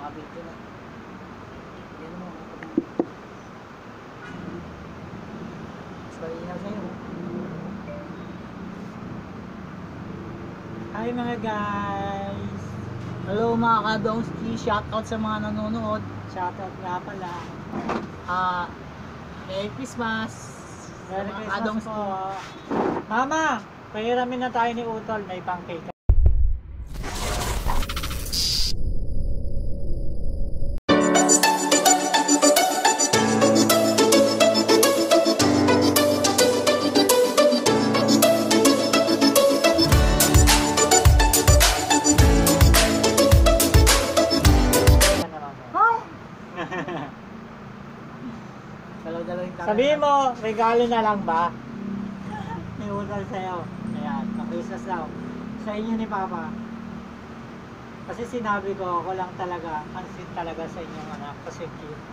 Nakabito na. Yan mo. Mas malinaw sa'yo. Hi mga guys! Hello mga kadongski. Shoutout sa mga nanonood. Shoutout nga pala. Merry Christmas. Merry Mga Christmas kadongski. po. Mama, pahiramin na tayo ni Utol. May pancake. Sabihin mo, regalo na lang ba? May Utol sa'yo. Ayan, pa-Christmas daw. Sa inyo ni Papa. Kasi sinabi ko, ako lang talaga, pansin talaga sa inyong anak. Kasi cute.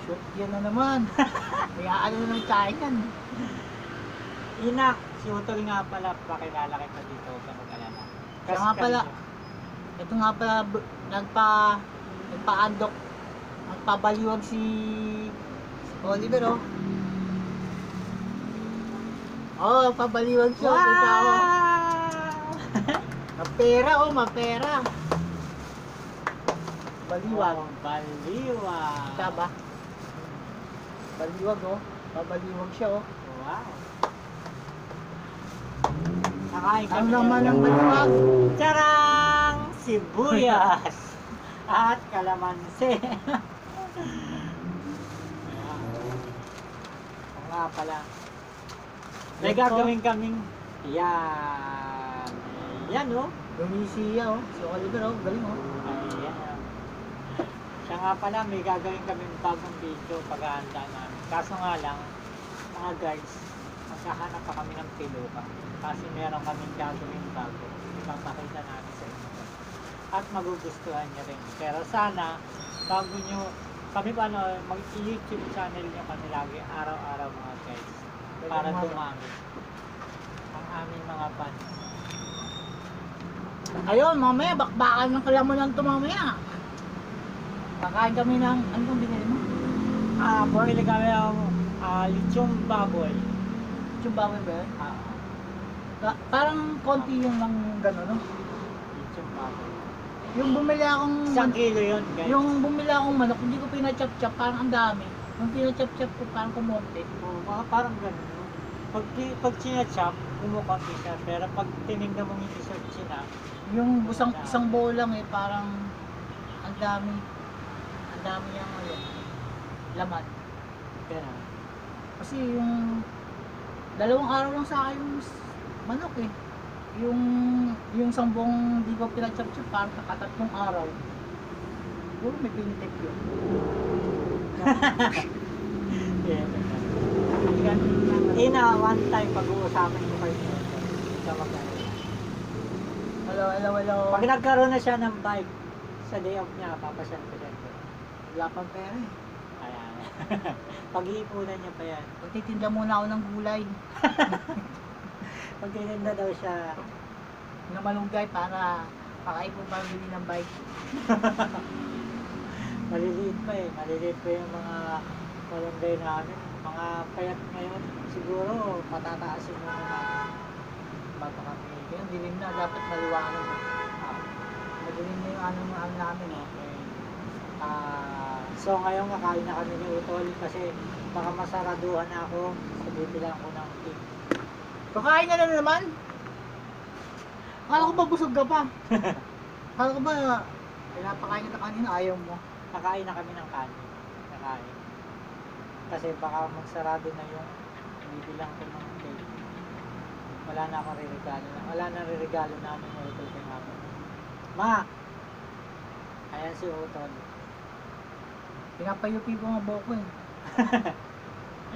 Shoot, yan na naman. Kaya ano naman tayo yan. Inak, si Utol nga pala, pakilala kita dito, huwag ka mag-alala. Kaya nga pala, ito nga pala, nagpa-andok, nagpabaliwag si Oliver, oh. Oh, nagpabaliwag siya. Wow! Kita, oh. Mapera, oh, mapera. Baliwag. Oh, baliwag. Kita ba? Baliwag, oh. Pabaliwag siya, oh. Wow. Nakain Ang kami laman ng ng baliwag. Charang! Sibuyas at kalamansi. Oo nga pala. May gagawin kaming yan. Yan, oh. Lumisiya, oh. Si Oliver, oh. Galing, oh. Ayan. Siya nga pala, may gagawin kaming bagong video paghahanda namin. Kaso nga lang, mga guys, maghahanap pa kami ng piluka. Kasi meron kaming gagawin bago. Ipapakita namin sa inyo. At magugustuhan nyo rin. Pero sana, bago nyo, kami pa mag-YouTube channel nyo kami lagi, araw-araw mga guys. Para dumami ang aming mga fans. Ayun, mamaya, bakbakan ng kalamunan to mamaya. Kakain kami ng, ano kung binili mo? Bumili kami ng lechong baboy. Chumbawi ba yun? Parang konti yung lang gano'n, no? Lechong baboy. Yung bumili akong, Isang kilo yun, guys. yung bumili akong manok, hindi ko pinachop-chop, parang ang dami. Yung pinachop-chop ko, parang kumonti. Parang gano'n. No? Pag sinachop, kumukunti siya. Pero pag tinignan mo yung isang china, Yung isang bowl lang eh, parang ang dami yung laman. gano'n. Kasi yung dalawang araw lang sa akin yung manok eh. Yung sambong di ko pinachop-chop, parang kakatatlong araw. Siguro may pinitik yun. One time pag-uusapan ko kayo sa magkano. Hello. Pag nagkaroon na siya ng bike sa day off niya, papasyal ko siya. Wala pang pera eh. Ayan. Pag-iipunan niya pa yan. Magtitinda muna ako ng gulay Pag tinenda daw siya, na malunggay para pakaipon para bili ng bike. maliliit pa yung mga malunggay namin. Mga payat ngayon, siguro patataasin mo na bago kami. Yung dilim na, dapat maliwanag. Madilim na yung ano namin eh. Okay. So ngayon kakain na kami ni Utol kasi baka masaraduhan na ako. So bibilang ko ng cake. Kakain ka na naman? Akala ko ba busog ka pa? Akala ko ba pinapakain kita kanina, ayaw mo? Nakain na kami ng kanin. Nakain. Kasi baka magsarado na yung bibilang ko ng cake. Wala na akong ririgalo na. Wala na ririgalo namin ni Utol kay Mama. Ma! Ayan si Utol. Pinapayupi ko nga buhok ko eh.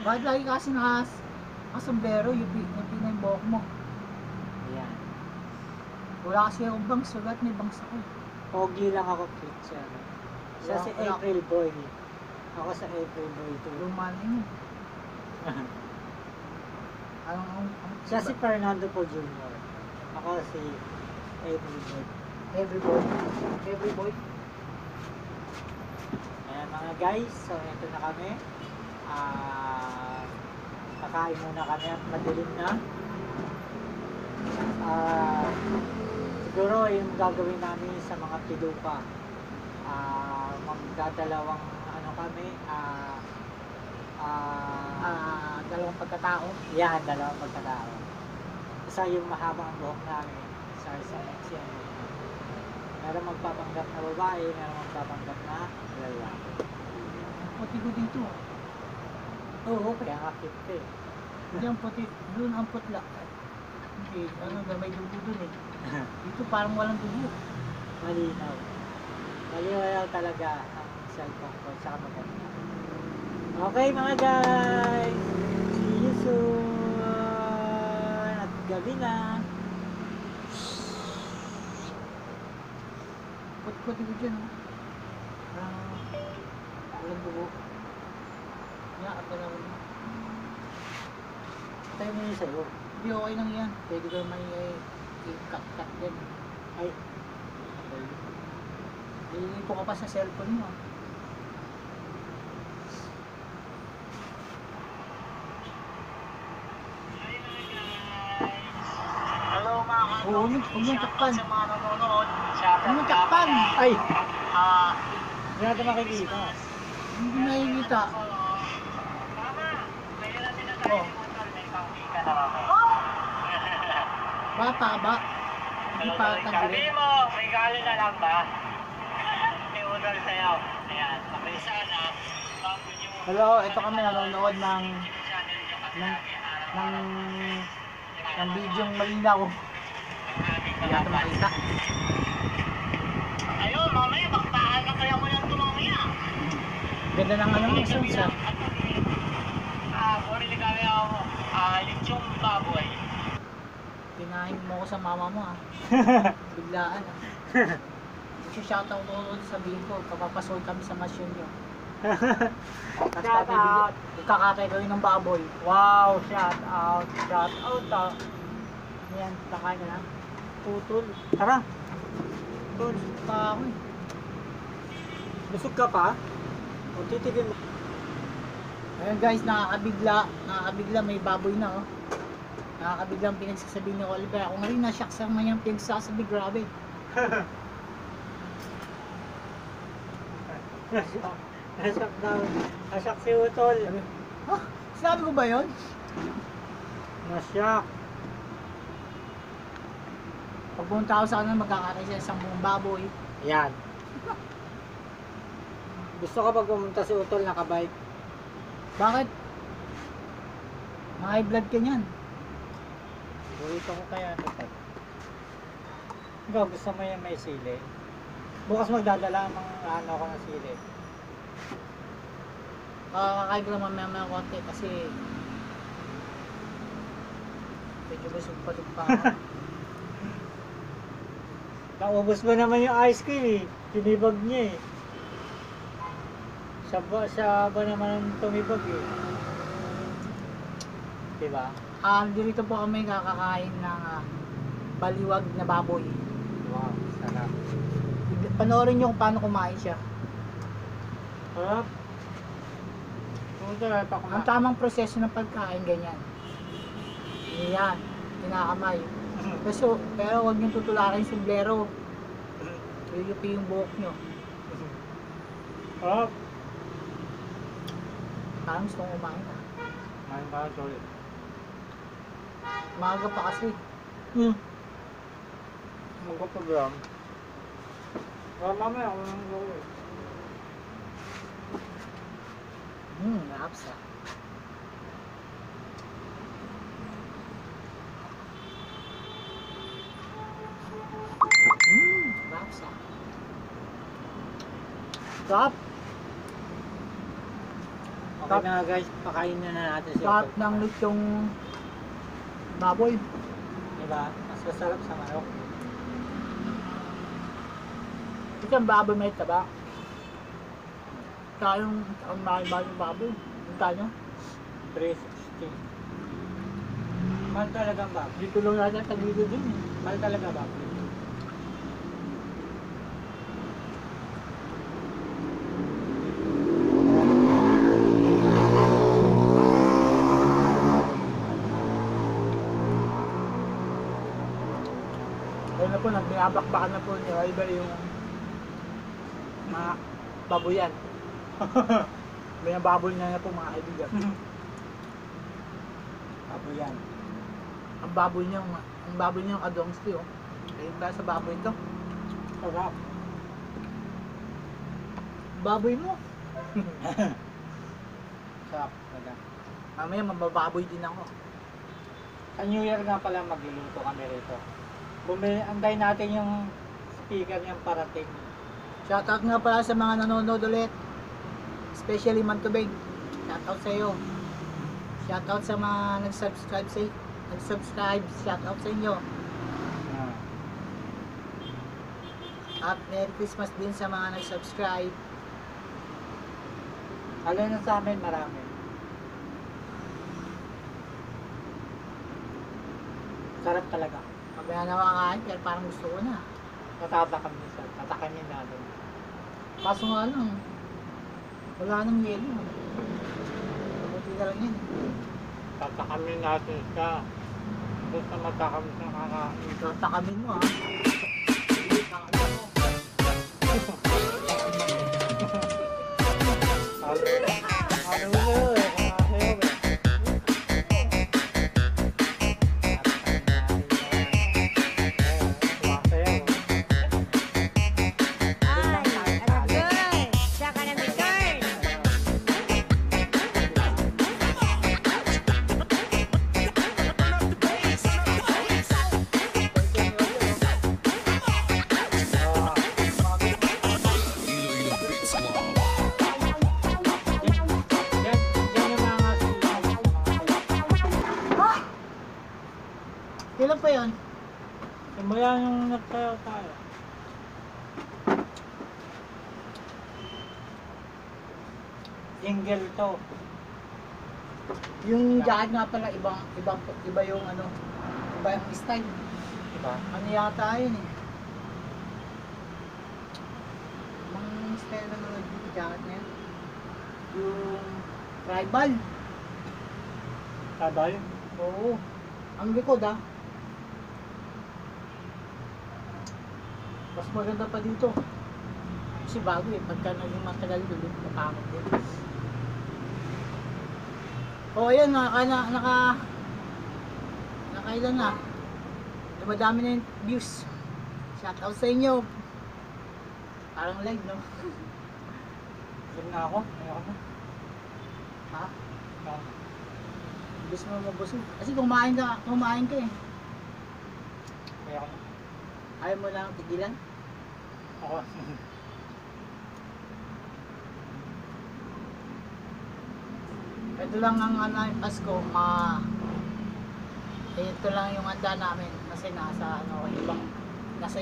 Bakit lagi kasi nakasombrero, yupi na yung buhok mo? Ayan. Wala kasi akong bangs, sugat may bangs ako. Pogi lang ako, cute siya. Siya si Wala. April Boy. Ako sa April Boy too. Luma na yun. Anong Siya si Fernando po Jr. Ako si April Boy. Every boy. guys, so ito na kami. Kakain muna kami at madilim na. Siguro yung gagawin namin sa mga pilupa. Magdadalawang ano kami, Dalawang pagkatao. yan, dalawang pagkatao. Isa yung mahabang buhok namin, isa next yan. Meron magpapanggap na babae, meron magpapanggap na lalaki. Puti ko dito. Oo, kaya nga cute ka eh. Hindi ang puti. Doon ang putla. Hindi, may dugo doon eh. Dito parang walang dugo. Malinaw. Malinaw talaga ang cellphone ko, saka maganda. Okay mga guys, see you soon. At gabi na. Puti ko dyan. Parang walang dugo. Yan, at wala mo. Tayo mo yun sa'yo. Hindi, okay lang yan. Pwede ko may i-cut din. Ay, Ililito ka pa sa cellphone mo. Hello mga Oo, huwag mong takpan. sa mga nanonood. Huwag mong takpan. ay, Ah, hindi natin makikita. Hindi nakikita. mama, ngayon natin na Oh. may pangkika na kami. Bata ba? Hindi pa Sabi tanggalin. mo, may galo na lang ba? May udal sa'yo. Ayan, okay sana. Bago nyo Hello, ito kami nanonood ng channel nyo kasi ng namin ng bidyong malinaw. Hindi natin makita. Ayun, mamaya, baktaan na kaya mo yan tumamaya. Ganda ng ano ng sounds ah. Bumili kami ako, lechong baboy. Pinahin mo ko sa mama mo ah. Biglaan ah. Shoutout ko sabihin ko, papapasol kami sa masyon nyo. Shout out. Kakatay kami ng baboy. Wow, shout out. Shout out. Yan, takain na lang. Putol. Tara. Tol, pa ako eh. Busog ka pa? O titigil mo. Ayun guys, nakakabigla may baboy na oh. Nakakabiglang pinagsasabi ni Oliver. Ako nga rin nasyak sa mayang pinagsasabi, grabe. Nasyak daw. Nasyak si Utol. Ha? Sinabi ko ba yun? Nasyak. Pag pumunta ako sa kanila, magkakatay siya sa 10 baboy. Yan. Gusto ka pag pumunta si Utol nakabike? Bakit? High blood ka niyan. Burrito ko kaya ito. Ikaw, gusto mo yung may sili? Bukas magdadala ang mga ano ko ng sili. Kakakain ko lang mamaya konti kasi medyo busog pa ako. Naubos mo naman yung ice cream eh. Tinibag niya eh. Siya ba naman ang tumibag eh. Diba? Dito po kami kakakain ng baliwag na baboy. Wow, sarap. Panoorin nyo kung paano kumain siya. Sarap. Pumunta pa Ang tamang proseso ng pagkain, ganyan. Yan, kinakamay. Pero huwag nyo tutularan yung sombrero. Yuyupi yung buhok nyo. Sarap. Parang gusto kong kumain ah. Main pa solid. Maaga pa kasi. Magpaprogram. Mamaya ako nang gawin. Naps ah. Naps ah. Sarap. Okay na guys, pakain na natin siya. Sarap ng lechong baboy. Diba? Mas masarap sa manok. Ito ang baboy may taba. Kayong ang mahal yung baboy. Yung tayo. 360. Mahal talagang baboy. Dito lang natin tagilid din eh. Mahal talaga baboy. Nabakbakan na po ni Oliver yung mga baboyan. May baboy na po mga kaibigan. Baboyan. Ang baboy niya yung adongsti oh. Ayun ba sa baboy ito? Sarap. Baboy mo. Sarap talaga. Mamaya mabababoy din ako. Sa New Year nga pala magluluto kami rito. Anday natin yung speaker niyang parating. Shoutout nga pala sa mga nanonood ulit. Especially Mantubig. Shoutout sa iyo. Shoutout sa mga nag-subscribe. Shoutout sa inyo. Ah. At Merry Christmas din sa mga nag-subscribe. Alay na sa amin marami. Sarap talaga. Mamaya na makakain pero parang gusto ko na. Tatabak kami sa tatakanin natin. Kaso nga lang, wala nang yelo. Buti na lang yun. Tatakamin natin siya. Basta matakam sa kakain. Tatakamin mo ha. Kailan pa yun? Simula yung nagsayaw tayo. Jingle to. Yung jacket nga pala, iba yung ano, iba yung style. Diba? Ano yata yun eh. Ang style na mga jacket na yun. Yung tribal. Tabal? Oo. Ang likod ah. Mas maganda pa dito. Kasi bago eh. Pagka naging matagal doon, napangit din. O ayan, nakailan na. Dumadami na yung views. Shoutout sa inyo. Parang live, no? Tignan na ako. Ayoko na. Ha? Ah. Ibig mo mabusog. Kasi kumain ka eh. Ayoko na. Ayaw mo lang tigilan. Ako. Ito lang ang yung Pasko, ito lang yung handa namin kasi nasa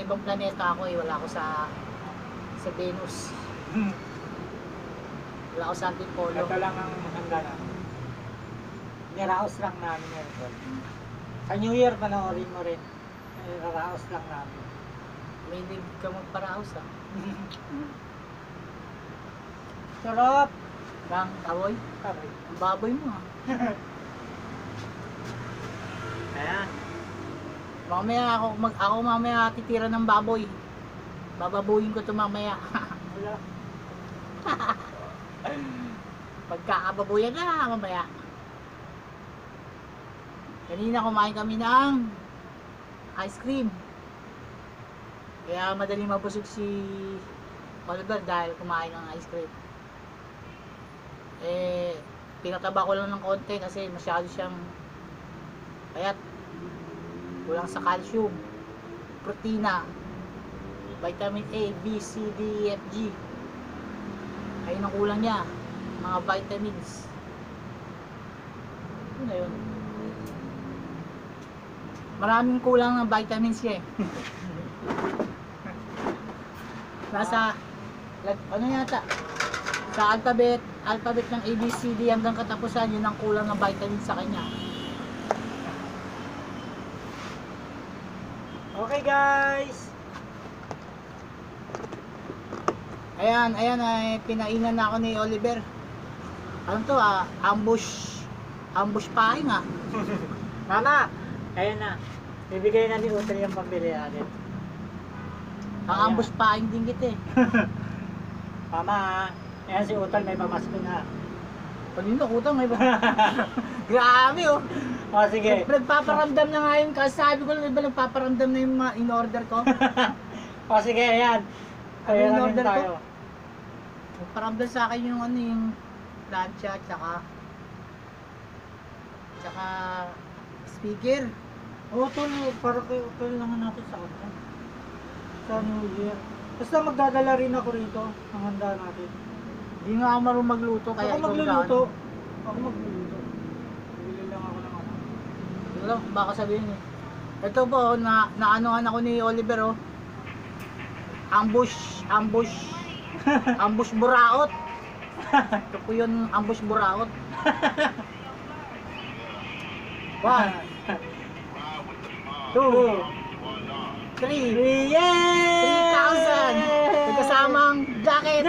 ibang planeta ako eh, wala ako sa Venus. Wala ako sa Antipolo. Ito lang ang handa namin. Niraos lang namin ito. Sa New Year, panoorin mo rin. Niraos lang namin. May hindi ka magparaos ah. Sarap! Bang, baboy? Sabi. Ang baboy mo ah. Ayan. Mamaya ako mamaya titira ng baboy. Bababuhin ko to mamaya. Wala. Pagkakababuyan na mamaya. Kanina kumain kami ng ice cream. Kaya madaling mabusog si Oliver dahil kumain ng ice cream. Eh, pinataba ko lang ng konti kasi masyado siyang payat. Kulang sa calcium, protina, vitamin A, B, C, D, E, F, G. Ayun ang kulang niya. Mga vitamins. Ano na yun? Maraming kulang ng vitamins siya eh. Nasa, ano yata? Sa alphabet ng ABCD hanggang katapusan, yun ang kulang ng vitamins sa kanya. Okay guys! Ayan ay pinainan na ako ni Oliver. Ano to ambush paing ah. Mama! Ayan na. Bibigay na ni Utol yung pambili natin. Ang ambush pa, hindi kita eh. Tama ha. Ayan si Utol may pamasko na. Kanina, utang may ba? Grabe oh. O sige. Nagpaparamdam na nga yun, kasi sabi ko lang, iba nagpaparamdam na yung mga in-order ko. O sige, ayan. Ano yung Ayan order ko? tayo. Nagparamdam sa akin yung ano, yung plancha, tsaka speaker. O Utol, para kay Utol naman natin sa kanya. Sa New Year. Basta magdadala rin ako rito. Ang handa natin. Hindi nga ako marunong magluto, kaya Ako ikaw magluluto. Ako magluluto. Bili lang ako ng ano. Hindi lang, baka sabihin eh. Ito po, naanuhan ako ni Oliver oh. Ambush buraot. Ito po yun, ambush buraot. 1, 2, 3, Yay! 3,000. May kasamang jacket.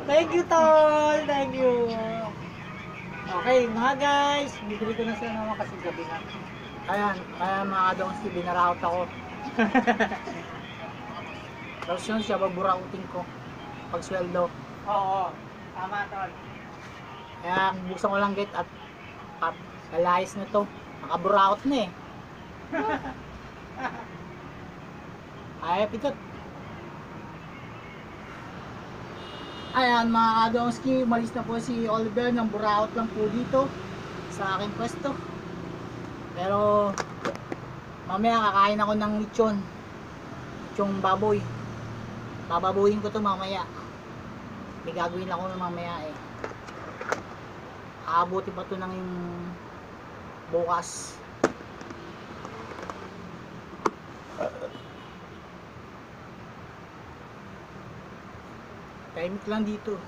Thank you, Tol! Thank you! Okay, mga guys, bibili ko na sila naman kasi gabi na. Ayan, kaya mga kadong si binaraot ako. Tapos yun siya, baburautin ko. Pag sweldo. Oo, tama, Tol. Kaya buksan ko lang gate at kalayas na to. Nakaburaot na eh. Ay, pitot. Ayan mga kadongski, malis na po si Oliver ng buraot lang po dito sa aking pwesto. Pero mamaya kakain ako ng lechon. Lechong baboy. Bababuhin ko to mamaya. May gagawin ako mamaya eh. Aabuti pa to ng yung bukas. Tahimik lang dito.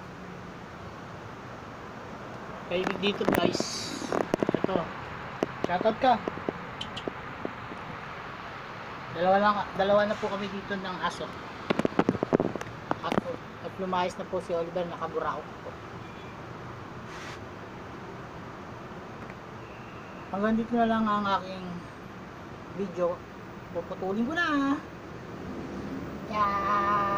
Tahimik dito guys. Ito. Shoutout ka. Dalawa na po kami dito ng aso. At lumayas na po si Oliver, nakaburaot po. Hanggang dito na lang ang aking video. Puputulin ko na. Yeah.